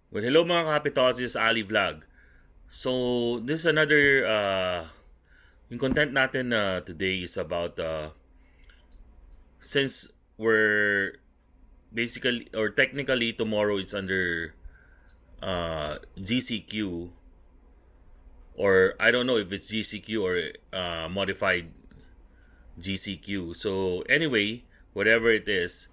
Well, hello mga kapitods, this is Ali Vlog. So, this is another, yung content natin today is about, since we're basically, or technically tomorrow it's under GCQ, or I don't know if it's GCQ or modified GCQ. So, anyway, whatever it is,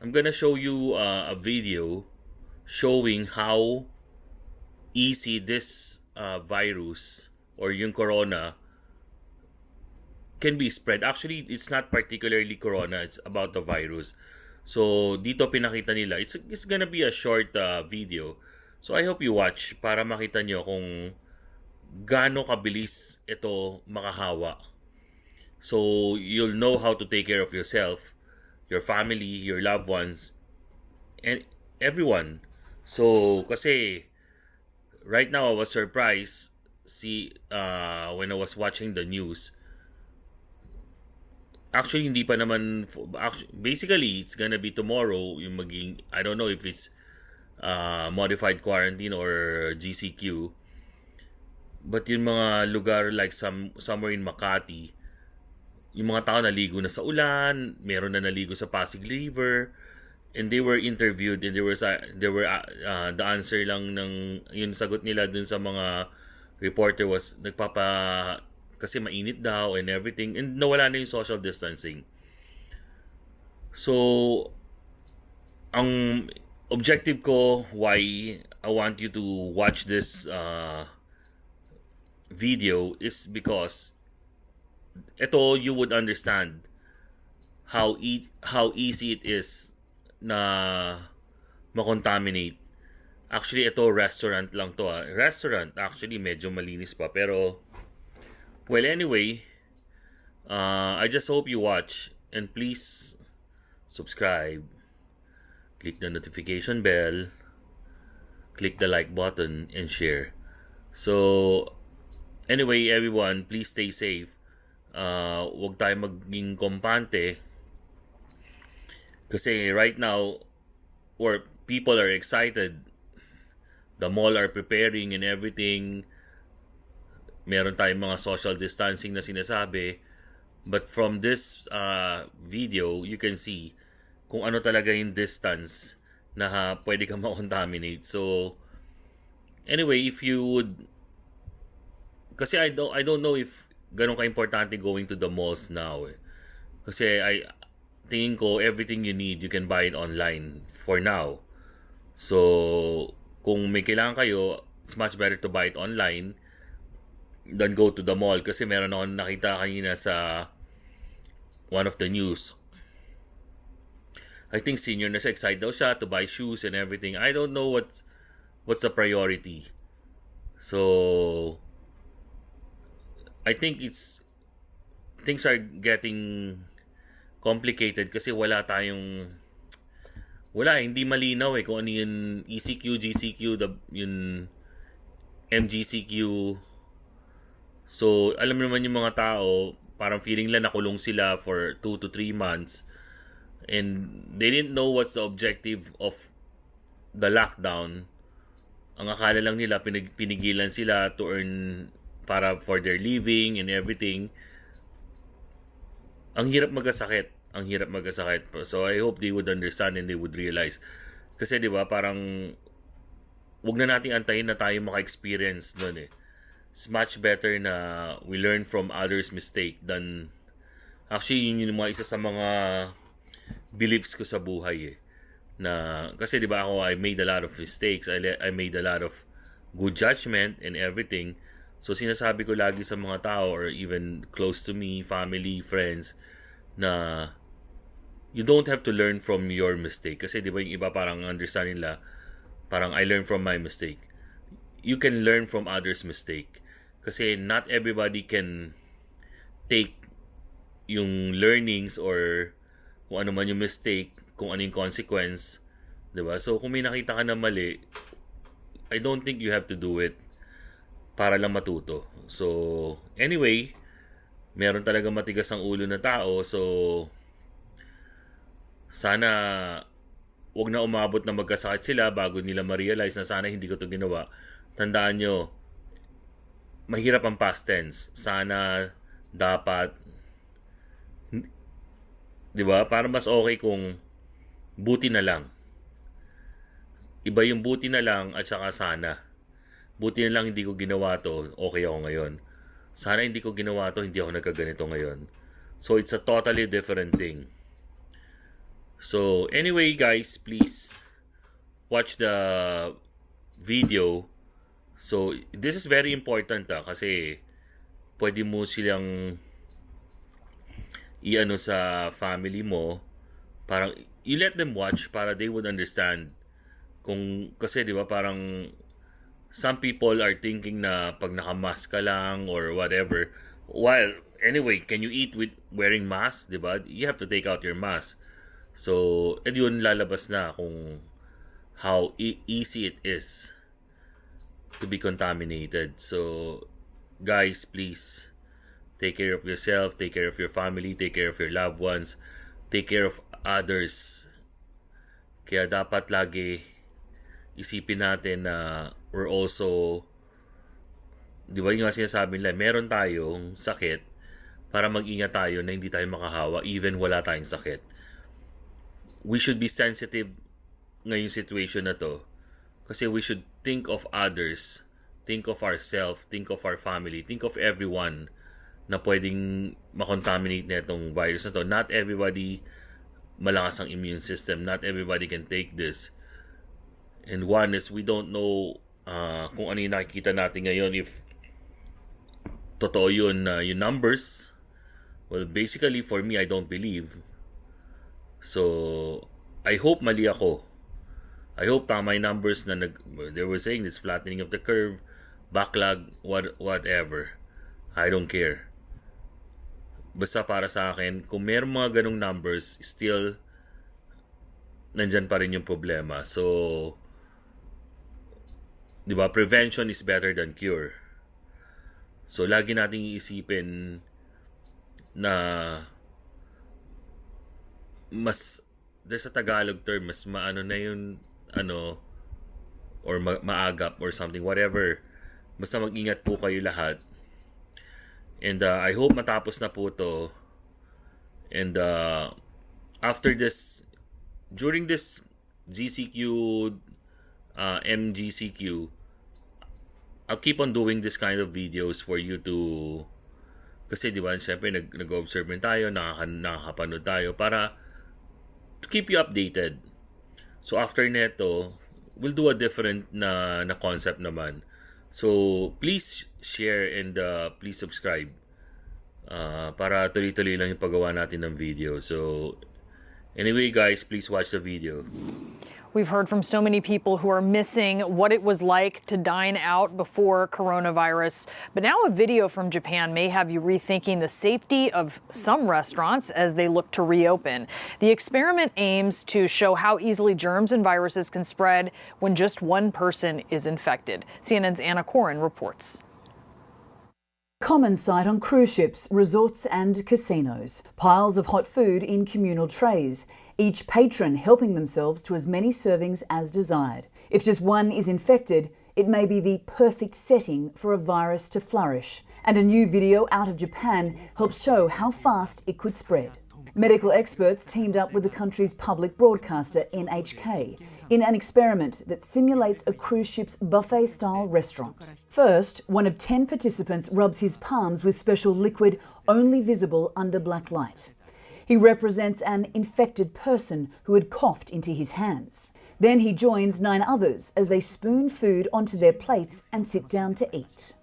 I'm gonna show you a video showing how easy this virus or yung corona can be spread. Actually, it's not particularly corona, it's about the virus. So, dito pinakita nila. It's gonna be a short video. So, I hope you watch para makita nyo kung gaano kabilis ito makahawa. So, you'll know how to take care of yourself, your family, your loved ones, and everyone. So, kasi right now I was surprised when I was watching the news. Actually hindi pa naman basically it's gonna be tomorrow yung maging, I don't know if it's modified quarantine or GCQ, but yung mga lugar like somewhere in Makati, yung mga tao naligo na sa ulan, meron na naligo sa Pasig River, and they were interviewed, and the answer lang ng yung sagot nila dun sa mga reporter was kasi mainit daw and everything, and nawala na yung social distancing. So ang objective ko why I want you to watch this video is because ito you would understand how easy it is na makontaminate. Actually, ito restaurant lang to. Restaurant, actually, medyo malinis pa. Pero, well, anyway, I just hope you watch. And please, subscribe. Click the notification bell. Click the like button and share. So, anyway, everyone, please stay safe. Huwag tayo maging kompante. Kasi right now, or people are excited, the mall are preparing and everything. Meron tayong mga social distancing na sinasabi. But from this video, you can see kung ano talaga yung distance na pwede kang ma-contaminate. So, anyway, if you would, kasi I don't know if ganun ka-importante going to the malls now. Kasi tingin ko everything you need you can buy it online for now. So kung may kailangan kayo, it's much better to buy it online than go to the mall. Kasi meron akong nakita kanina sa one of the news. I think senior na siya, excited daw siya to buy shoes and everything. I don't know what's the priority. So I think things are getting complicated kasi hindi malinaw kung ano yung ECQ, GCQ, yung MGCQ. So, alam naman yung mga tao, parang feeling lang nakulong sila for 2 to 3 months and they didn't know what's the objective of the lockdown. Ang akala lang nila pinigilan sila to earn para for their living and everything. Ang hirap magkasakit. So I hope they would understand and they would realize. Kasi 'di ba, parang wag na nating antayin na tayo maka-experience noon It's much better na we learn from others' mistake than actually yun yung mga isa sa mga beliefs ko sa buhay Na kasi 'di ba ako, I made a lot of mistakes. I made a lot of good judgment and everything. So sinasabi ko lagi sa mga tao or even close to me, family, friends, na you don't have to learn from your mistake. Kasi di ba yung iba parang understand nila, parang I learn from my mistake. You can learn from others' mistake. Kasi not everybody can take yung learnings or kung ano man yung mistake, kung ano yung consequence. Di ba? So kung may nakita ka na mali, I don't think you have to do it para lang matuto. So, anyway, meron talaga matigas ang ulo na tao. So, sana wag na umabot na magkasakit sila bago nila ma-realize na sana hindi ko to ginawa. Tandaan nyo, mahirap ang past tense. Sana, dapat, di ba? Para mas okay kung buti na lang. Iba yung buti na lang at saka sana. Buti na lang hindi ko ginawa to, okay ako ngayon. Sana hindi ko ginawa to, hindi ako nagkaganito ngayon. So it's a totally different thing. So anyway guys, please watch the video. So this is very important kasi pwede mo silang i-ano sa family mo. Parang you let them watch para they would understand. Kung kasi 'di ba parang some people are thinking na pag naka-mask ka lang or whatever, while anyway, can you eat with wearing mask, 'di ba? You have to take out your mask. So, and yun lalabas na kung how easy it is to be contaminated. So, guys, please take care of yourself, take care of your family, take care of your loved ones, take care of others. Kaya dapat lagi isipin natin na we're also, di ba yung nga sinasabi nila, meron tayong sakit para mag-ingat tayo na hindi tayo makahawa even wala tayong sakit. We should be sensitive ngayong situation na to kasi we should think of others, think of ourselves, think of our family, think of everyone na pwedeng makontaminate na itong virus na to. Not everybody malakas ang immune system. Not everybody can take this. And one is we don't know kung ano yung nakikita natin ngayon, if totoo yun yung numbers. Well, basically for me, I don't believe. So, I hope mali ako. I hope tama yung numbers na they were saying it's flattening of the curve, backlog, whatever. I don't care. Basta para sa akin, kung meron mga ganong numbers, still, nandyan pa rin yung problema. So, di ba, prevention is better than cure. So, lagi nating iisipin na mas, there's a Tagalog term, mas maano na yun, or maagap or something, whatever. Basta mag-ingat po kayo lahat. And I hope matapos na po to. And after this, during this GCQ, MGCQ, I'll keep on doing this kind of videos for you to, kasi di ba, syempre nag-observe rin tayo, nakakapanood tayo para to keep you updated. So after neto, we'll do a different na concept naman. So please share and please subscribe para tuloy-tuloy lang yung paggawa natin ng video. So anyway guys, please watch the video. We've heard from so many people who are missing what it was like to dine out before coronavirus. But now a video from Japan may have you rethinking the safety of some restaurants as they look to reopen. The experiment aims to show how easily germs and viruses can spread when just one person is infected. CNN's Anna Corin reports. Common sight on cruise ships, resorts and casinos. Piles of hot food in communal trays, each patron helping themselves to as many servings as desired. If just one is infected, it may be the perfect setting for a virus to flourish. And a new video out of Japan helps show how fast it could spread. Medical experts teamed up with the country's public broadcaster, NHK, in an experiment that simulates a cruise ship's buffet-style restaurant. First, one of 10 participants rubs his palms with special liquid only visible under black light. He represents an infected person who had coughed into his hands. Then he joins 9 others as they spoon food onto their plates and sit down to eat.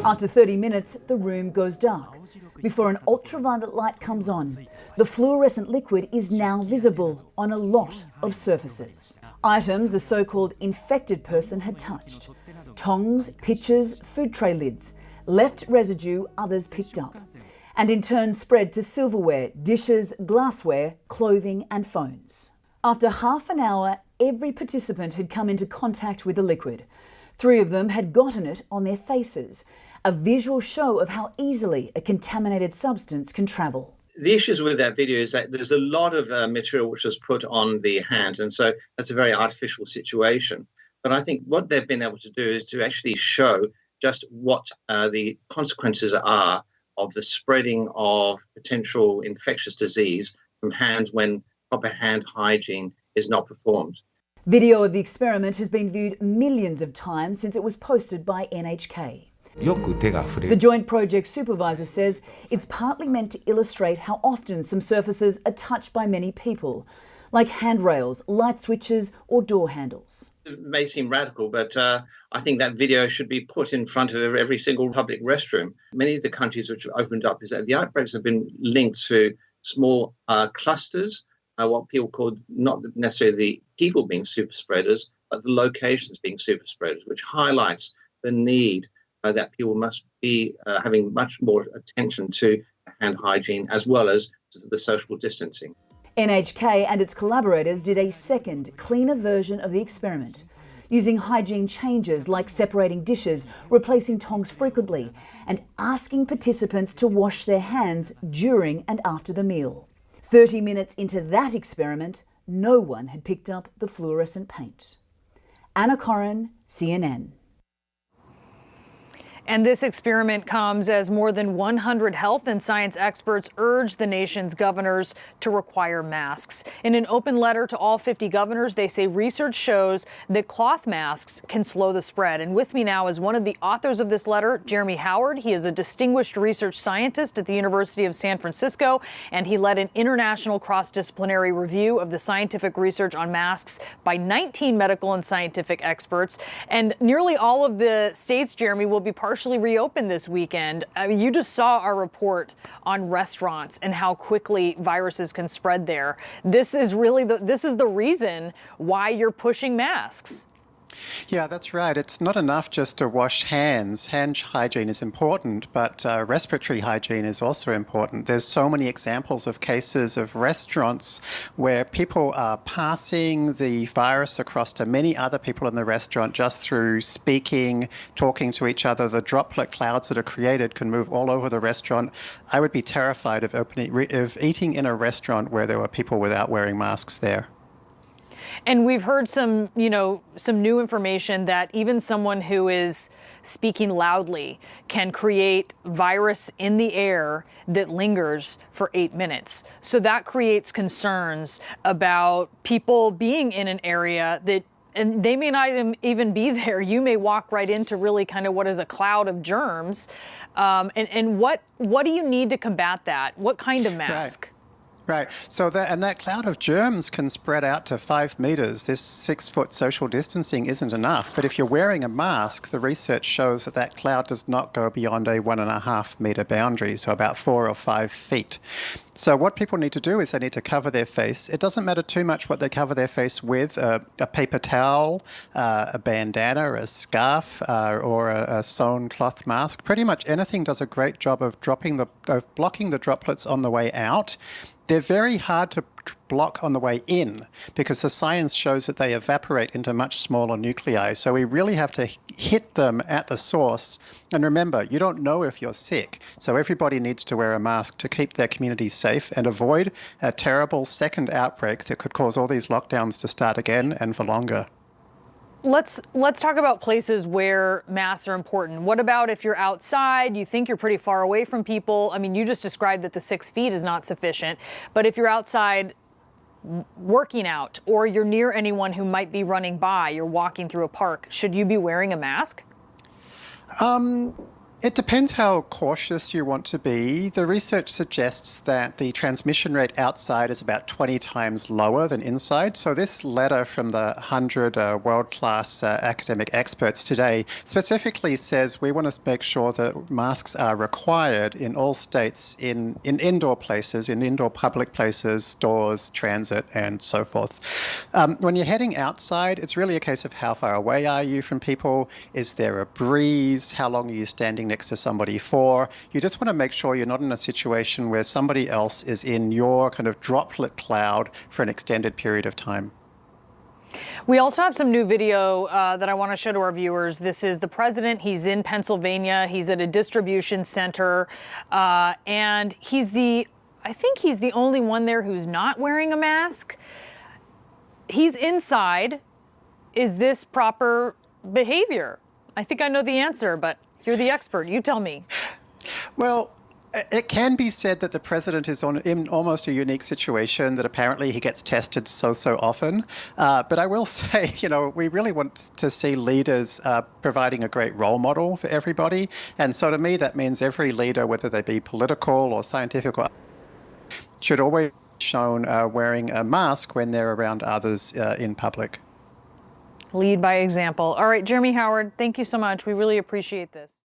After 30 minutes, the room goes dark before an ultraviolet light comes on. The fluorescent liquid is now visible on a lot of surfaces. Items the so-called infected person had touched. Tongs, pitchers, food tray lids. Left residue others picked up. And in turn spread to silverware, dishes, glassware, clothing and phones. After half an hour, every participant had come into contact with the liquid. 3 of them had gotten it on their faces, a visual show of how easily a contaminated substance can travel. the issues with that video is that there's a lot of material which was put on the hands, and so that's a very artificial situation. But I think what they've been able to do is to actually show just what the consequences are of the spreading of potential infectious disease from hands when proper hand hygiene is not performed. Video of the experiment has been viewed millions of times since it was posted by NHK. The Joint Project Supervisor says it's partly meant to illustrate how often some surfaces are touched by many people, like handrails, light switches or door handles. It may seem radical, but I think that video should be put in front of every single public restroom. Many of the countries which have opened up is that the outbreaks have been linked to small clusters, what people call not necessarily the people being super spreaders, but the locations being super spreaders, which highlights the need that people must be having much more attention to hand hygiene as well as to the social distancing. NHK and its collaborators did a second, cleaner version of the experiment, using hygiene changes like separating dishes, replacing tongs frequently, and asking participants to wash their hands during and after the meal. 30 minutes into that experiment, no one had picked up the fluorescent paint. Anna Corrin, CNN. And this experiment comes as more than 100 health and science experts urge the nation's governors to require masks. In an open letter to all 50 governors, they say research shows that cloth masks can slow the spread. And with me now is one of the authors of this letter, Jeremy Howard. He is a distinguished research scientist at the University of San Francisco, and he led an international cross-disciplinary review of the scientific research on masks by 19 medical and scientific experts. And nearly all of the states, Jeremy, will be partially reopened this weekend. You just saw our report on restaurants and how quickly viruses can spread there. This is really the reason why you're pushing masks. Yeah, that's right. It's not enough just to wash hands. Hand hygiene is important, but respiratory hygiene is also important. There's so many examples of cases of restaurants where people are passing the virus across to many other people in the restaurant just through speaking, talking to each other. The droplet clouds that are created can move all over the restaurant. I would be terrified of eating in a restaurant where there were people without wearing masks there. And we've heard some new information that even someone who is speaking loudly can create virus in the air that lingers for 8 minutes. So that creates concerns about people being in an area that, and they may not even be there. You may walk right into really kind of what is a cloud of germs. And what do you need to combat that? What kind of mask? Right. So that cloud of germs can spread out to 5 meters. This 6-foot social distancing isn't enough. But if you're wearing a mask, the research shows that cloud does not go beyond a 1.5 meter boundary, so about 4 or 5 feet. So what people need to do is they need to cover their face. It doesn't matter too much what they cover their face with, a paper towel, a bandana, a scarf, or a sewn cloth mask. Pretty much anything does a great job of blocking the droplets on the way out. They're very hard to block on the way in because the science shows that they evaporate into much smaller nuclei. So we really have to hit them at the source. And remember, you don't know if you're sick. So everybody needs to wear a mask to keep their community safe and avoid a terrible second outbreak that could cause all these lockdowns to start again and for longer. Let's talk about places where masks are important. What about if you're outside, you think you're pretty far away from people? I mean, you just described that the 6 feet is not sufficient, but if you're outside working out or you're near anyone who might be running by, you're walking through a park, should you be wearing a mask? It depends how cautious you want to be. The research suggests that the transmission rate outside is about 20 times lower than inside. So this letter from the 100 world-class academic experts today specifically says we want to make sure that masks are required in all states in indoor places, in indoor public places, stores, transit, and so forth. When you're heading outside, it's really a case of how far away are you from people? Is there a breeze? How long are you standing next to somebody for? You just want to make sure you're not in a situation where somebody else is in your kind of droplet cloud for an extended period of time. We also have some new video that I want to show to our viewers. This is the president. He's in Pennsylvania. He's at a distribution center, and he's the I think he's the only one there who's not wearing a mask. He's inside. Is this proper behavior? I think I know the answer, but you're the expert. You tell me. Well, it can be said that the president is in almost a unique situation, that apparently he gets tested so often. But I will say, we really want to see leaders providing a great role model for everybody. And so to me, that means every leader, whether they be political or scientific, should always be shown wearing a mask when they're around others in public. Lead by example. All right, Jeremy Howard, thank you so much. We really appreciate this.